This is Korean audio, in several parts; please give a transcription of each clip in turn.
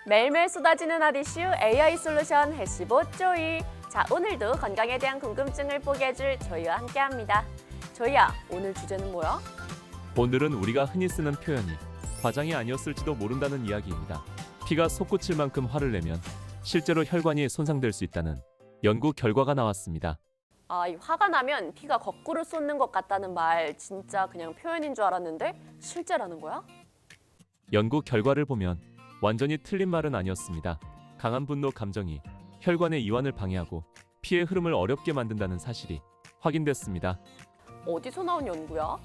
매일매일 쏟아지는 핫 이슈 AI 솔루션 해시봇 조이. 자, 오늘도 건강에 대한 궁금증을 포기해줄 조이와 함께합니다. 조이야, 오늘 주제는 뭐야? 오늘은 우리가 흔히 쓰는 표현이 과장이 아니었을지도 모른다는 이야기입니다. 피가 솟구칠 만큼 화를 내면 실제로 혈관이 손상될 수 있다는 연구 결과가 나왔습니다. 이 화가 나면 피가 거꾸로 쏟는 것 같다는 말 진짜 그냥 표현인 줄 알았는데 실제라는 거야? 연구 결과를 보면 완전히 틀린 말은 아니었습니다. 강한 분노 감정이 혈관의 이완을 방해하고 피의 흐름을 어렵게 만든다는 사실이 확인됐습니다. 어디서 나온 연구야?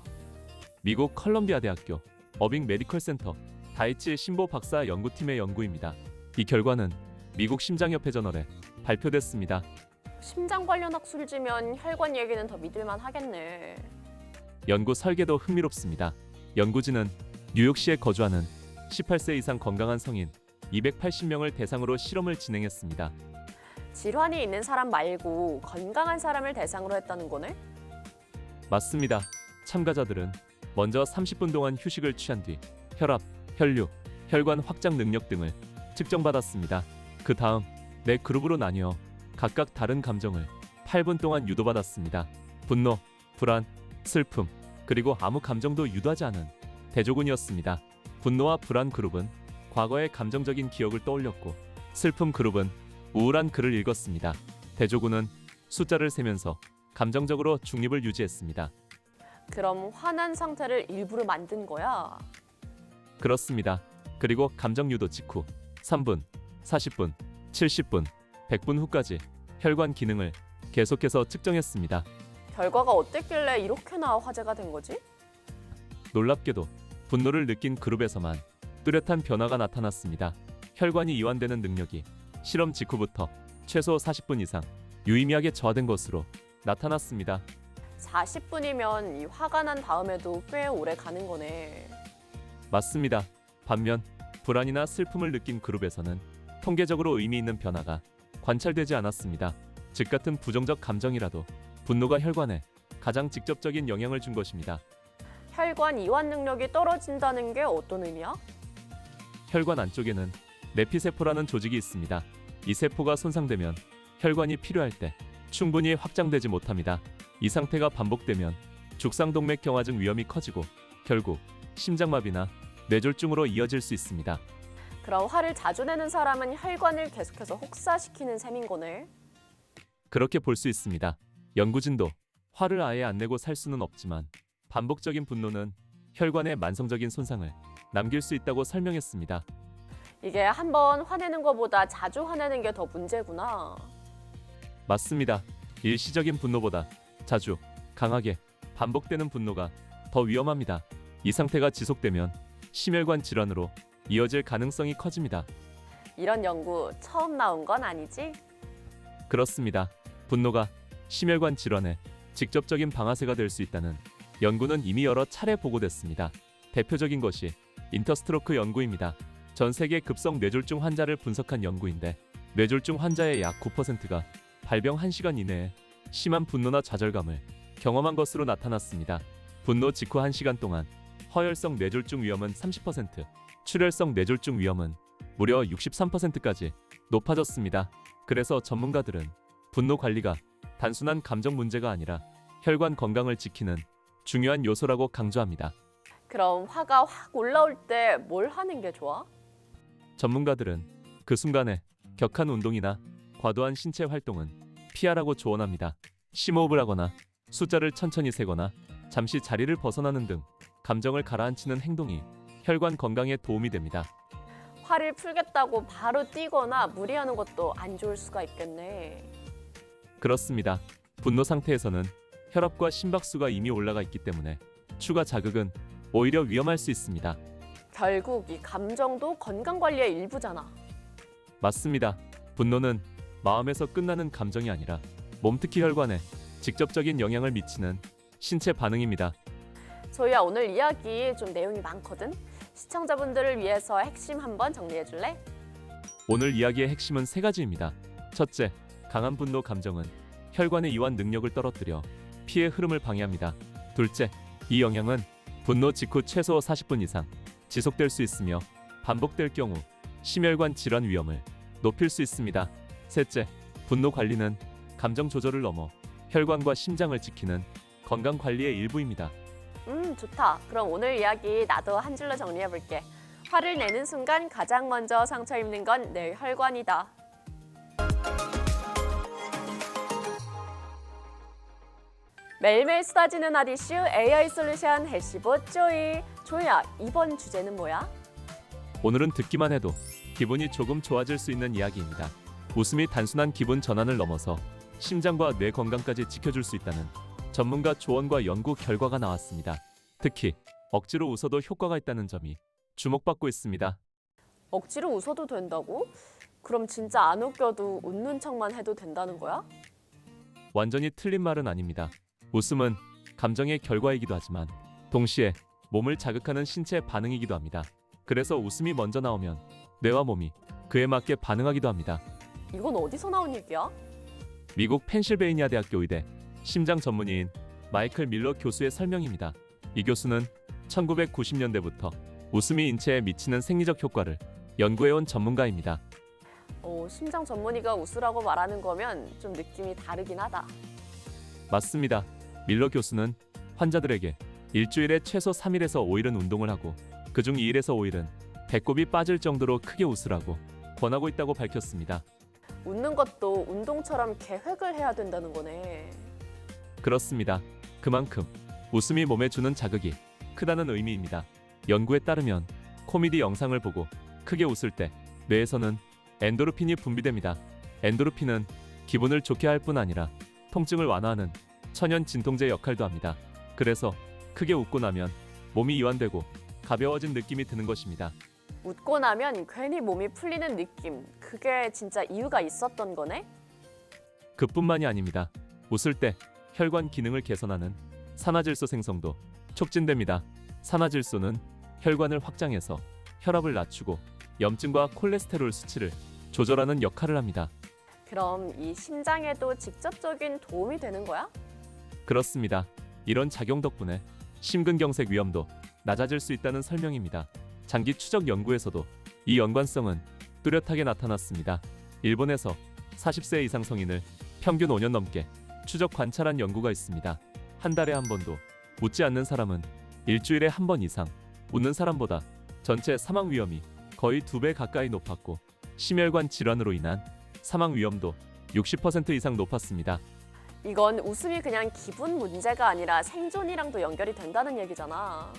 미국 컬럼비아 대학교 어빙 메디컬 센터 다이치 신보 박사 연구팀의 연구입니다. 이 결과는 미국 심장협회 저널에 발표됐습니다. 심장 관련 학술지면 혈관 얘기는 더 믿을만 하겠네. 연구 설계도 흥미롭습니다. 연구진은 뉴욕시에 거주하는 18세 이상 건강한 성인 280명을 대상으로 실험을 진행했습니다. 질환이 있는 사람 말고 건강한 사람을 대상으로 했다는 거네? 맞습니다. 참가자들은 먼저 30분 동안 휴식을 취한 뒤 혈압, 혈류, 혈관 확장 능력 등을 측정받았습니다. 그 다음 네 그룹으로 나뉘어 각각 다른 감정을 8분 동안 유도받았습니다. 분노, 불안, 슬픔, 그리고 아무 감정도 유도하지 않은 대조군이었습니다. 분노와 불안 그룹은 과거의 감정적인 기억을 떠올렸고, 슬픔 그룹은 우울한 글을 읽었습니다. 대조군은 숫자를 세면서 감정적으로 중립을 유지했습니다. 그럼 화난 상태를 일부러 만든 거야? 그렇습니다. 그리고 감정 유도 직후 3분, 40분, 70분, 100분 후까지 혈관 기능을 계속해서 측정했습니다. 결과가 어땠길래 이렇게나 화제가 된 거지? 놀랍게도 분노를 느낀 그룹에서만 뚜렷한 변화가 나타났습니다. 혈관이 이완되는 능력이 실험 직후부터 최소 40분 이상 유의미하게 저하된 것으로 나타났습니다. 40분이면 이 화가 난 다음에도 꽤 오래 가는 거네. 맞습니다. 반면 불안이나 슬픔을 느낀 그룹에서는 통계적으로 의미 있는 변화가 관찰되지 않았습니다. 즉 같은 부정적 감정이라도 분노가 혈관에 가장 직접적인 영향을 준 것입니다. 혈관 이완 능력이 떨어진다는 게 어떤 의미야? 혈관 안쪽에는 내피세포라는 조직이 있습니다. 이 세포가 손상되면 혈관이 필요할 때 충분히 확장되지 못합니다. 이 상태가 반복되면 죽상동맥경화증 위험이 커지고 결국 심장마비나 뇌졸중으로 이어질 수 있습니다. 그럼 화를 자주 내는 사람은 혈관을 계속해서 혹사시키는 셈인 거네. 그렇게 볼 수 있습니다. 연구진도 화를 아예 안 내고 살 수는 없지만 반복적인 분노는 혈관에 만성적인 손상을 남길 수 있다고 설명했습니다. 이게 한번 화내는 것보다 자주 화내는 게 더 문제구나. 맞습니다. 일시적인 분노보다 자주, 강하게 반복되는 분노가 더 위험합니다. 이 상태가 지속되면 심혈관 질환으로 이어질 가능성이 커집니다. 이런 연구 처음 나온 건 아니지? 그렇습니다. 분노가 심혈관 질환에 직접적인 방아쇠가 될 수 있다는 연구는 이미 여러 차례 보고됐습니다. 대표적인 것이 인터스트로크 연구입니다. 전 세계 급성 뇌졸중 환자를 분석한 연구인데 뇌졸중 환자의 약 9%가 발병 1시간 이내에 심한 분노나 좌절감을 경험한 것으로 나타났습니다. 분노 직후 1시간 동안 허혈성 뇌졸중 위험은 30%, 출혈성 뇌졸중 위험은 무려 63%까지 높아졌습니다. 그래서 전문가들은 분노 관리가 단순한 감정 문제가 아니라 혈관 건강을 지키는 중요한 요소라고 강조합니다. 그럼 화가 확 올라올 때 뭘 하는 게 좋아? 전문가들은 그 순간에 격한 운동이나 과도한 신체 활동은 피하라고 조언합니다. 심호흡을 하거나 숫자를 천천히 세거나 잠시 자리를 벗어나는 등 감정을 가라앉히는 행동이 혈관 건강에 도움이 됩니다. 화를 풀겠다고 바로 뛰거나 무리하는 것도 안 좋을 수가 있겠네. 그렇습니다. 분노 상태에서는 혈압과 심박수가 이미 올라가 있기 때문에 추가 자극은 오히려 위험할 수 있습니다. 결국 이 감정도 건강관리의 일부잖아. 맞습니다. 분노는 마음에서 끝나는 감정이 아니라 몸 특히 혈관에 직접적인 영향을 미치는 신체 반응입니다. 조이야, 오늘 이야기 좀 내용이 많거든? 시청자분들을 위해서 핵심 한번 정리해줄래? 오늘 이야기의 핵심은 세 가지입니다. 첫째, 강한 분노 감정은 혈관의 이완 능력을 떨어뜨려 피의 흐름을 방해합니다. 둘째, 이 영향은 분노 직후 최소 40분 이상 지속될 수 있으며 반복될 경우 심혈관 질환 위험을 높일 수 있습니다. 셋째, 분노 관리는 감정 조절을 넘어 혈관과 심장을 지키는 건강 관리의 일부입니다. 좋다. 그럼 오늘 이야기 나도 한 줄로 정리해볼게. 화를 내는 순간 가장 먼저 상처 입는 건 내 혈관이다. 매일매일 쏟아지는 핫 이슈 AI 솔루션 해시봇 조이. 조이야, 이번 주제는 뭐야? 오늘은 듣기만 해도 기분이 조금 좋아질 수 있는 이야기입니다. 웃음이 단순한 기분 전환을 넘어서 심장과 뇌 건강까지 지켜줄 수 있다는 전문가 조언과 연구 결과가 나왔습니다. 특히 억지로 웃어도 효과가 있다는 점이 주목받고 있습니다. 억지로 웃어도 된다고? 그럼 진짜 안 웃겨도 웃는 척만 해도 된다는 거야? 완전히 틀린 말은 아닙니다. 웃음은 감정의 결과이기도 하지만 동시에 몸을 자극하는 신체 반응이기도 합니다. 그래서 웃음이 먼저 나오면 뇌와 몸이 그에 맞게 반응하기도 합니다. 이건 어디서 나온 얘기야? 미국 펜실베이니아 대학교 의대 심장 전문의인 마이클 밀러 교수의 설명입니다. 이 교수는 1990년대부터 웃음이 인체에 미치는 생리적 효과를 연구해온 전문가입니다. 심장 전문의가 웃으라고 말하는 거면 좀 느낌이 다르긴 하다. 맞습니다. 밀러 교수는 환자들에게 일주일에 최소 3일에서 5일은 운동을 하고 그중 2일에서 5일은 배꼽이 빠질 정도로 크게 웃으라고 권하고 있다고 밝혔습니다. 웃는 것도 운동처럼 계획을 해야 된다는 거네. 그렇습니다. 그만큼 웃음이 몸에 주는 자극이 크다는 의미입니다. 연구에 따르면 코미디 영상을 보고 크게 웃을 때 뇌에서는 엔도르핀이 분비됩니다. 엔도르핀은 기분을 좋게 할 뿐 아니라 통증을 완화하는 천연 진통제 역할도 합니다. 그래서 크게 웃고 나면 몸이 이완되고 가벼워진 느낌이 드는 것입니다. 웃고 나면 괜히 몸이 풀리는 느낌. 그게 진짜 이유가 있었던 거네? 그뿐만이 아닙니다. 웃을 때 혈관 기능을 개선하는 산화질소 생성도 촉진됩니다. 산화질소는 혈관을 확장해서 혈압을 낮추고 염증과 콜레스테롤 수치를 조절하는 역할을 합니다. 그럼 이 심장에도 직접적인 도움이 되는 거야? 그렇습니다. 이런 작용 덕분에 심근경색 위험도 낮아질 수 있다는 설명입니다. 장기 추적 연구에서도 이 연관성은 뚜렷하게 나타났습니다. 일본에서 40세 이상 성인을 평균 5년 넘게 추적 관찰한 연구가 있습니다. 한 달에 한 번도 웃지 않는 사람은 일주일에 한 번 이상 웃는 사람보다 전체 사망 위험이 거의 2배 가까이 높았고 심혈관 질환으로 인한 사망 위험도 60% 이상 높았습니다. 이건 웃음이 그냥 기분 문제가 아니라 생존이랑도 연결이 된다는 얘기잖아.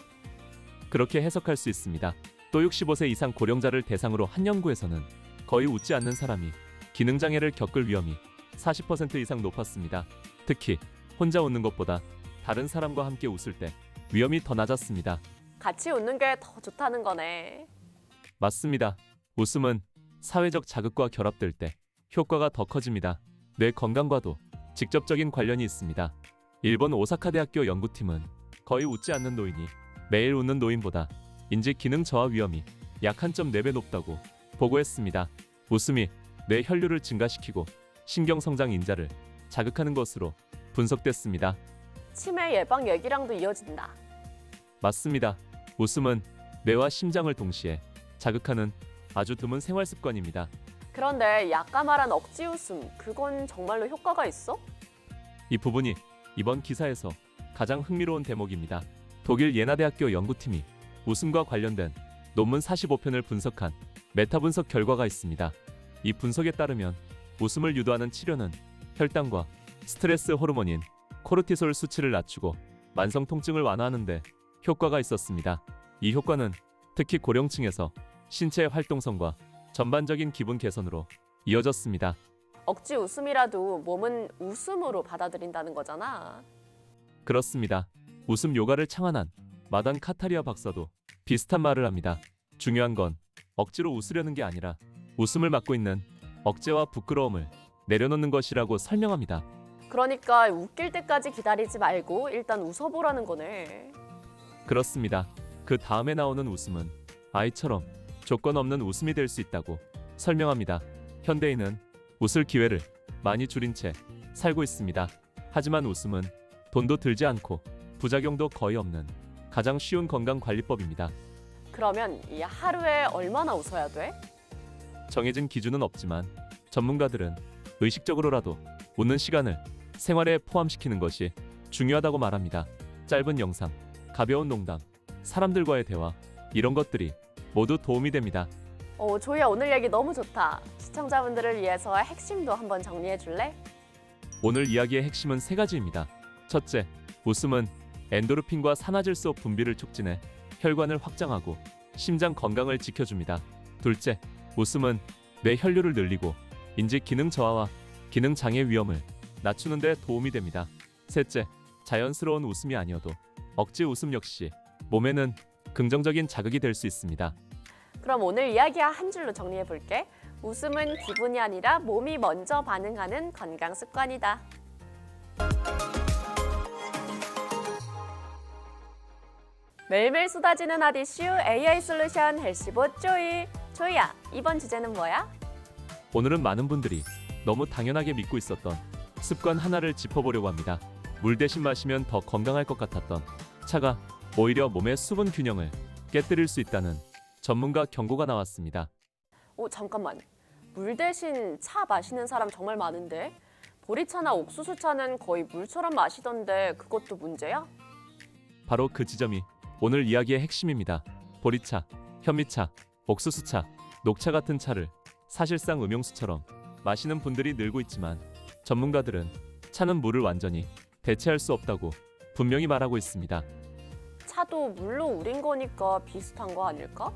그렇게 해석할 수 있습니다. 또 65세 이상 고령자를 대상으로 한 연구에서는 거의 웃지 않는 사람이 기능장애를 겪을 위험이 40% 이상 높았습니다. 특히 혼자 웃는 것보다 다른 사람과 함께 웃을 때 위험이 더 낮았습니다. 같이 웃는 게 더 좋다는 거네. 맞습니다. 웃음은 사회적 자극과 결합될 때 효과가 더 커집니다. 뇌 건강과도 직접적인 관련이 있습니다. 일본 오사카 대학교 연구팀은 거의 웃지 않는 노인이 매일 웃는 노인보다 인지 기능 저하 위험이 약 1.4배 높다고 보고했습니다. 웃음이 뇌 혈류를 증가시키고 신경 성장 인자를 자극하는 것으로 분석됐습니다. 치매 예방 얘기랑도 이어진다. 맞습니다. 웃음은 뇌와 심장을 동시에 자극하는 아주 드문 생활 습관입니다. 그런데 아까 말한 억지 웃음, 그건 정말로 효과가 있어? 이 부분이 이번 기사에서 가장 흥미로운 대목입니다. 독일 예나대학교 연구팀이 웃음과 관련된 논문 45편을 분석한 메타 분석 결과가 있습니다. 이 분석에 따르면 웃음을 유도하는 치료는 혈당과 스트레스 호르몬인 코르티솔 수치를 낮추고 만성 통증을 완화하는 데 효과가 있었습니다. 이 효과는 특히 고령층에서 신체 활동성과 전반적인 기분 개선으로 이어졌습니다. 억지 웃음이라도 몸은 웃음으로 받아들인다는 거잖아. 그렇습니다. 웃음 요가를 창안한 마단 카타리아 박사도 비슷한 말을 합니다. 중요한 건 억지로 웃으려는 게 아니라 웃음을 막고 있는 억제와 부끄러움을 내려놓는 것이라고 설명합니다. 그러니까 웃길 때까지 기다리지 말고 일단 웃어보라는 거네. 그렇습니다. 그 다음에 나오는 웃음은 아이처럼 조건 없는 웃음이 될 수 있다고 설명합니다. 현대인은 웃을 기회를 많이 줄인 채 살고 있습니다. 하지만 웃음은 돈도 들지 않고 부작용도 거의 없는 가장 쉬운 건강 관리법입니다. 그러면 이 하루에 얼마나 웃어야 돼? 정해진 기준은 없지만 전문가들은 의식적으로라도 웃는 시간을 생활에 포함시키는 것이 중요하다고 말합니다. 짧은 영상, 가벼운 농담, 사람들과의 대화, 이런 것들이 모두 도움이 됩니다. 조이야, 오늘 얘기 너무 좋다. 시청자분들을 위해서 핵심도 한번 정리해 줄래? 오늘 이야기의 핵심은 세 가지입니다. 첫째, 웃음은 엔도르핀과 산화질소 분비를 촉진해 혈관을 확장하고 심장 건강을 지켜줍니다. 둘째, 웃음은 뇌 혈류를 늘리고 인지 기능 저하와 기능 장애 위험을 낮추는 데 도움이 됩니다. 셋째, 자연스러운 웃음이 아니어도 억지 웃음 역시 몸에는 긍정적인 자극이 될 수 있습니다. 그럼 오늘 이야기와 한 줄로 정리해 볼게. 웃음은 기분이 아니라 몸이 먼저 반응하는 건강 습관이다. 매일매일 쏟아지는 핫 이슈 AI 솔루션 헬시봇 조이. 조이야, 이번 주제는 뭐야? 오늘은 많은 분들이 너무 당연하게 믿고 있었던 습관 하나를 짚어보려고 합니다. 물 대신 마시면 더 건강할 것 같았던 차가 오히려 몸의 수분 균형을 깨뜨릴 수 있다는 전문가 경고가 나왔습니다. 잠깐만. 물 대신 차 마시는 사람 정말 많은데? 보리차나 옥수수차는 거의 물처럼 마시던데 그것도 문제야? 바로 그 지점이 오늘 이야기의 핵심입니다. 보리차, 현미차, 옥수수차, 녹차 같은 차를 사실상 음용수처럼 마시는 분들이 늘고 있지만 전문가들은 차는 물을 완전히 대체할 수 없다고 분명히 말하고 있습니다. 차도 물로 우린 거니까 비슷한 거 아닐까?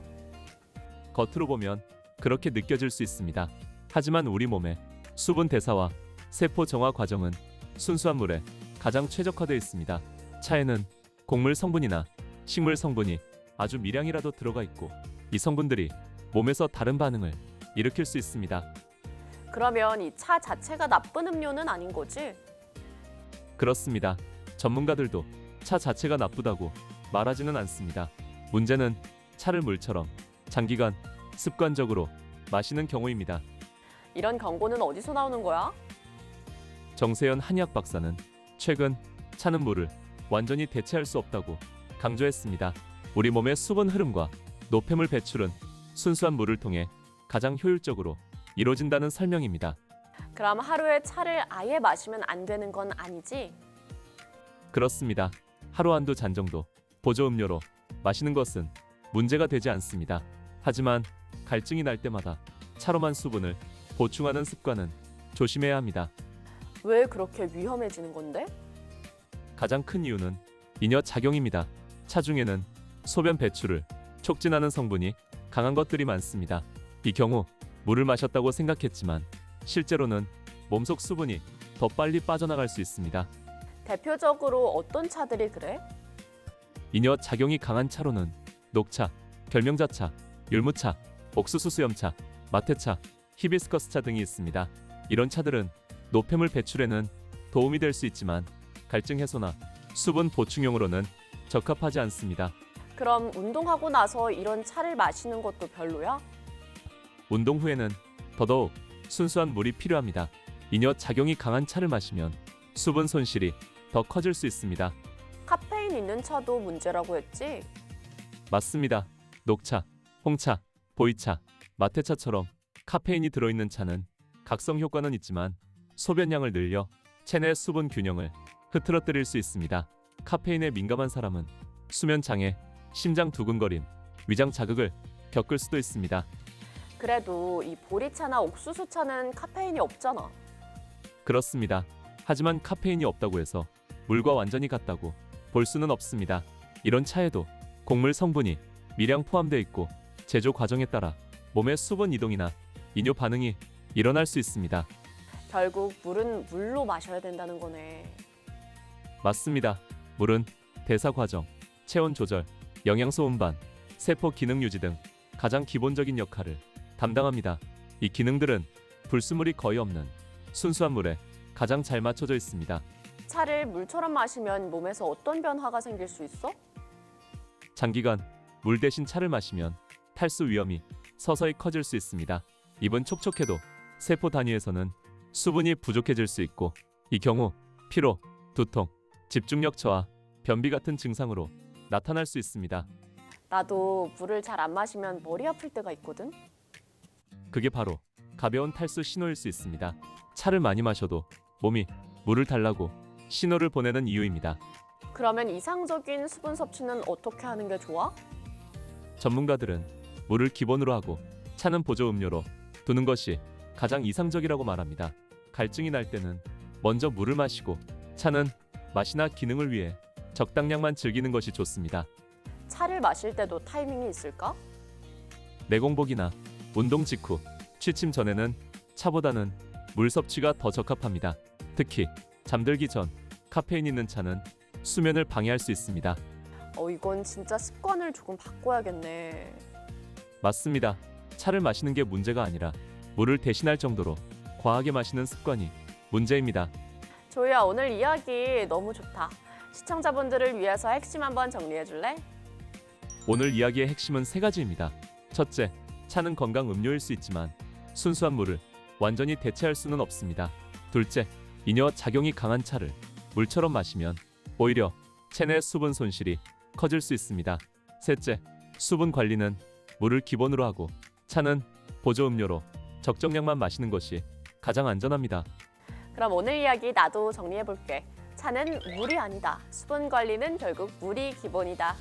겉으로 보면 그렇게 느껴질 수 있습니다. 하지만 우리 몸의 수분 대사와 세포 정화 과정은 순수한 물에 가장 최적화되어 있습니다. 차에는 곡물 성분이나 식물 성분이 아주 미량이라도 들어가 있고 이 성분들이 몸에서 다른 반응을 일으킬 수 있습니다. 그러면 이 차 자체가 나쁜 음료는 아닌 거지? 그렇습니다. 전문가들도 차 자체가 나쁘다고 말하지는 않습니다. 문제는 차를 물처럼 장기간 습관적으로 마시는 경우입니다. 이런 경고는 어디서 나오는 거야? 정세현 한의학 박사는 최근 차는 물을 완전히 대체할 수 없다고 강조했습니다. 우리 몸의 수분 흐름과 노폐물 배출은 순수한 물을 통해 가장 효율적으로 이루어진다는 설명입니다. 그럼 하루에 차를 아예 마시면 안 되는 건 아니지? 그렇습니다. 하루 한두 잔 정도 보조 음료로 마시는 것은 문제가 되지 않습니다. 하지만 갈증이 날 때마다 차로만 수분을 보충하는 습관은 조심해야 합니다. 왜 그렇게 위험해지는 건데? 가장 큰 이유는 이뇨 작용입니다. 차 중에는 소변 배출을 촉진하는 성분이 강한 것들이 많습니다. 이 경우 물을 마셨다고 생각했지만 실제로는 몸속 수분이 더 빨리 빠져나갈 수 있습니다. 대표적으로 어떤 차들이 그래? 이뇨 작용이 강한 차로는 녹차, 결명자차, 율무차, 옥수수 수염차, 마테차, 히비스커스차 등이 있습니다. 이런 차들은 노폐물 배출에는 도움이 될 수 있지만 갈증 해소나 수분 보충용으로는 적합하지 않습니다. 그럼 운동하고 나서 이런 차를 마시는 것도 별로야? 운동 후에는 더더욱 순수한 물이 필요합니다. 이뇨 작용이 강한 차를 마시면 수분 손실이 더 커질 수 있습니다. 카페인 있는 차도 문제라고 했지? 맞습니다. 녹차, 홍차, 보이차, 마테차처럼 카페인이 들어있는 차는 각성 효과는 있지만 소변량을 늘려 체내 수분 균형을 흐트러뜨릴 수 있습니다. 카페인에 민감한 사람은 수면 장애, 심장 두근거림, 위장 자극을 겪을 수도 있습니다. 그래도 이 보리차나 옥수수차는 카페인이 없잖아. 그렇습니다. 하지만 카페인이 없다고 해서 물과 완전히 같다고 볼 수는 없습니다. 이런 차에도 곡물 성분이 미량 포함되어 있고 제조 과정에 따라 몸의 수분 이동이나 이뇨 반응이 일어날 수 있습니다. 결국 물은 물로 마셔야 된다는 거네. 맞습니다. 물은 대사 과정, 체온 조절, 영양소 운반, 세포 기능 유지 등 가장 기본적인 역할을 담당합니다. 이 기능들은 불순물이 거의 없는 순수한 물에 가장 잘 맞춰져 있습니다. 차를 물처럼 마시면 몸에서 어떤 변화가 생길 수 있어? 장기간 물 대신 차를 마시면 탈수 위험이 서서히 커질 수 있습니다. 입은 촉촉해도 세포 단위에서는 수분이 부족해질 수 있고 이 경우 피로, 두통, 집중력 저하, 변비 같은 증상으로 나타날 수 있습니다. 나도 물을 잘 안 마시면 머리 아플 때가 있거든. 그게 바로 가벼운 탈수 신호일 수 있습니다. 차를 많이 마셔도 몸이 물을 달라고 신호를 보내는 이유입니다. 그러면 이상적인 수분 섭취는 어떻게 하는 게 좋아? 전문가들은 물을 기본으로 하고 차는 보조 음료로 두는 것이 가장 이상적이라고 말합니다. 갈증이 날 때는 먼저 물을 마시고 차는 맛이나 기능을 위해 적당량만 즐기는 것이 좋습니다. 차를 마실 때도 타이밍이 있을까? 내공복이나 운동 직후, 취침 전에는 차보다는 물 섭취가 더 적합합니다. 특히 잠들기 전 카페인 있는 차는 수면을 방해할 수 있습니다. 이건 진짜 습관을 조금 바꿔야겠네. 맞습니다. 차를 마시는 게 문제가 아니라 물을 대신할 정도로 과하게 마시는 습관이 문제입니다. 조이야, 오늘 이야기 너무 좋다. 시청자분들을 위해서 핵심 한번 정리해 줄래? 오늘 이야기의 핵심은 세 가지입니다. 첫째, 차는 건강 음료일 수 있지만 순수한 물을 완전히 대체할 수는 없습니다. 둘째, 이뇨 작용이 강한 차를 물처럼 마시면 오히려 체내 수분 손실이 커질 수 있습니다. 셋째, 수분 관리는 물을 기본으로 하고 차는 보조 음료로 적정량만 마시는 것이 가장 안전합니다. 그럼 오늘 이야기 나도 정리해 볼게. 차는 물이 아니다. 수분 관리는 결국 물이 기본이다.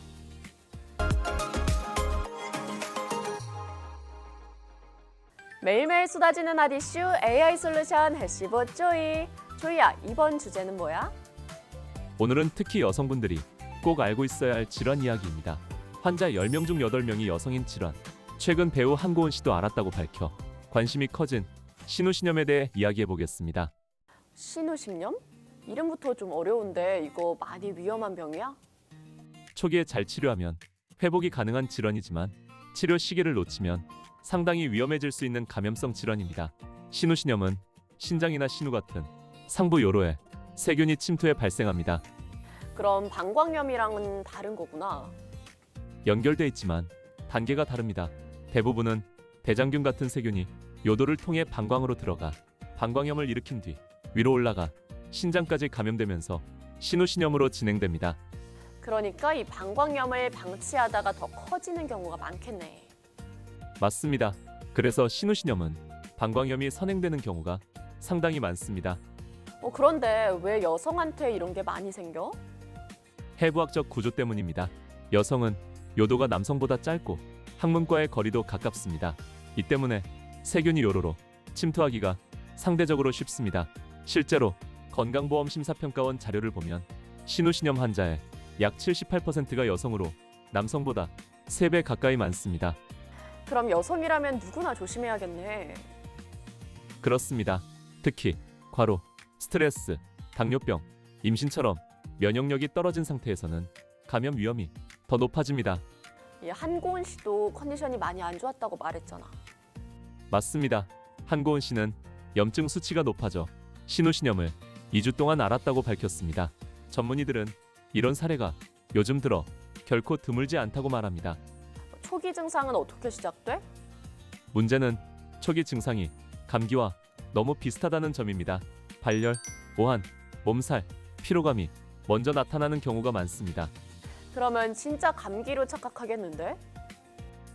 매일매일 쏟아지는 핫 이슈 AI 솔루션 해시봇 조이. 조이야, 이번 주제는 뭐야? 오늘은 특히 여성분들이 꼭 알고 있어야 할 질환 이야기입니다. 환자 10명 중 8명이 여성인 질환. 최근 배우 한고은 씨도 알았다고 밝혀 관심이 커진 신우신염에 대해 이야기해 보겠습니다. 신우신염? 이름부터 좀 어려운데 이거 많이 위험한 병이야? 초기에 잘 치료하면 회복이 가능한 질환이지만 치료 시기를 놓치면 상당히 위험해질 수 있는 감염성 질환입니다. 신우신염은 신장이나 신우 같은 상부 요로에 세균이 침투해 발생합니다. 그럼 방광염이랑은 다른 거구나. 연결돼 있지만 단계가 다릅니다. 대부분은 대장균 같은 세균이 요도를 통해 방광으로 들어가 방광염을 일으킨 뒤 위로 올라가 신장까지 감염되면서 신우신염으로 진행됩니다. 그러니까 이 방광염을 방치하다가 더 커지는 경우가 많겠네. 맞습니다. 그래서 신우신염은 방광염이 선행되는 경우가 상당히 많습니다. 그런데 왜 여성한테 이런 게 많이 생겨? 해부학적 구조 때문입니다. 여성은 요도가 남성보다 짧고 항문과의 거리도 가깝습니다. 이 때문에 세균이 요로로 침투하기가 상대적으로 쉽습니다. 실제로 건강보험심사평가원 자료를 보면 신우신염 환자의 약 78%가 여성으로 남성보다 3배 가까이 많습니다. 그럼 여성이라면 누구나 조심해야겠네. 그렇습니다. 특히 과로, 스트레스, 당뇨병, 임신처럼 면역력이 떨어진 상태에서는 감염 위험이 더 높아집니다. 이 한고은 씨도 컨디션이 많이 안 좋았다고 말했잖아. 맞습니다. 한고은 씨는 염증 수치가 높아져 신우신염을 2주 동안 앓았다고 밝혔습니다. 전문의들은 이런 사례가 요즘 들어 결코 드물지 않다고 말합니다. 초기 증상은 어떻게 시작돼? 문제는 초기 증상이 감기와 너무 비슷하다는 점입니다. 발열, 오한, 몸살, 피로감이 먼저 나타나는 경우가 많습니다. 그러면 진짜 감기로 착각하겠는데?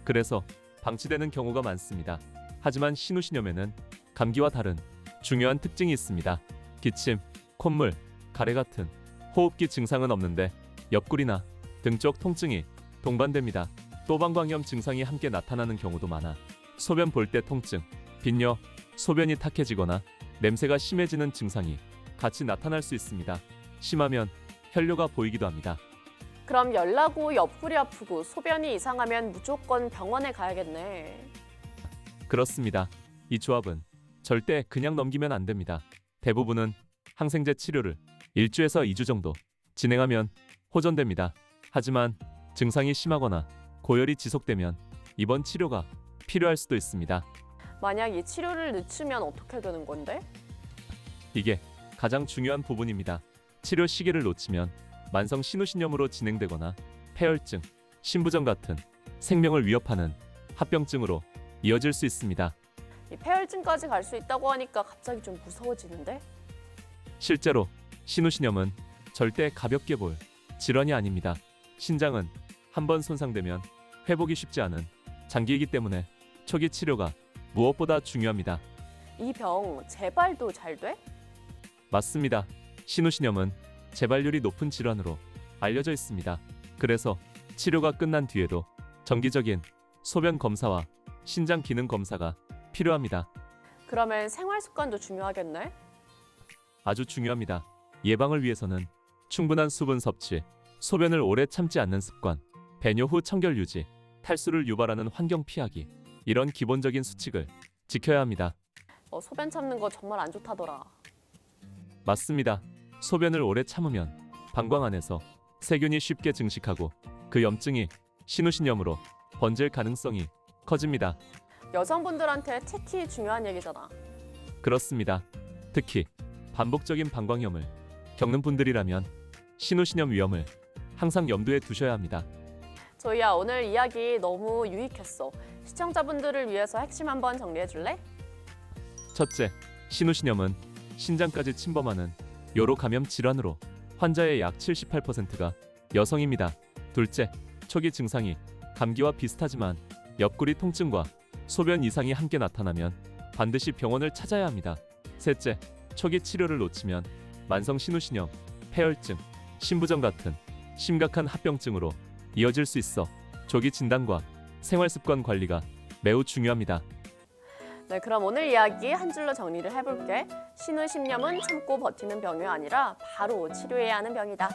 그래서 방치되는 경우가 많습니다. 하지만 신우신염에는 감기와 다른 중요한 특징이 있습니다. 기침, 콧물, 가래 같은 호흡기 증상은 없는데 옆구리나 등 쪽 통증이 동반됩니다. 또 방광염 증상이 함께 나타나는 경우도 많아 소변 볼 때 통증, 빈뇨, 소변이 탁해지거나 냄새가 심해지는 증상이 같이 나타날 수 있습니다. 심하면 혈뇨가 보이기도 합니다. 그럼 열나고 옆구리 아프고 소변이 이상하면 무조건 병원에 가야겠네. 그렇습니다. 이 조합은 절대 그냥 넘기면 안 됩니다. 대부분은 항생제 치료를 1주에서 2주 정도 진행하면 호전됩니다. 하지만 증상이 심하거나 고열이 지속되면 입원 치료가 필요할 수도 있습니다. 만약 이 치료를 늦추면 어떻게 되는 건데? 이게 가장 중요한 부분입니다. 치료 시기를 놓치면 만성 신우신염으로 진행되거나 폐혈증, 신부전 같은 생명을 위협하는 합병증으로 이어질 수 있습니다. 이 폐혈증까지 갈 수 있다고 하니까 갑자기 좀 무서워지는데? 실제로 신우신염은 절대 가볍게 볼 질환이 아닙니다. 신장은 한번 손상되면 회복이 쉽지 않은 장기이기 때문에 초기 치료가 무엇보다 중요합니다. 이 병 재발도 잘 돼? 맞습니다. 신우신염은 재발률이 높은 질환으로 알려져 있습니다. 그래서 치료가 끝난 뒤에도 정기적인 소변 검사와 신장 기능 검사가 필요합니다. 그러면 생활 습관도 중요하겠네? 아주 중요합니다. 예방을 위해서는 충분한 수분 섭취, 소변을 오래 참지 않는 습관, 배뇨 후 청결 유지, 탈수를 유발하는 환경 피하기, 이런 기본적인 수칙을 지켜야 합니다. 소변 참는 거 정말 안 좋다더라. 맞습니다. 소변을 오래 참으면 방광 안에서 세균이 쉽게 증식하고 그 염증이 신우신염으로 번질 가능성이 커집니다. 여성분들한테 특히 중요한 얘기잖아. 그렇습니다. 특히 반복적인 방광염을 겪는 분들이라면 신우신염 위험을 항상 염두에 두셔야 합니다. 조이야, 오늘 이야기 너무 유익했어. 시청자분들을 위해서 핵심 한번 정리해 줄래? 첫째, 신우신염은 신장까지 침범하는 요로 감염 질환으로 환자의 약 78%가 여성입니다. 둘째, 초기 증상이 감기와 비슷하지만 옆구리 통증과 소변 이상이 함께 나타나면 반드시 병원을 찾아야 합니다. 셋째, 초기 치료를 놓치면 만성 신우신염, 폐혈증, 신부전 같은 심각한 합병증으로 이어질 수 있어 조기 진단과 생활습관 관리가 매우 중요합니다. 네, 그럼 오늘 이야기 한 줄로 정리를 해볼게. 신우신염은 참고 버티는 병이 아니라 바로 치료해야 하는 병이다.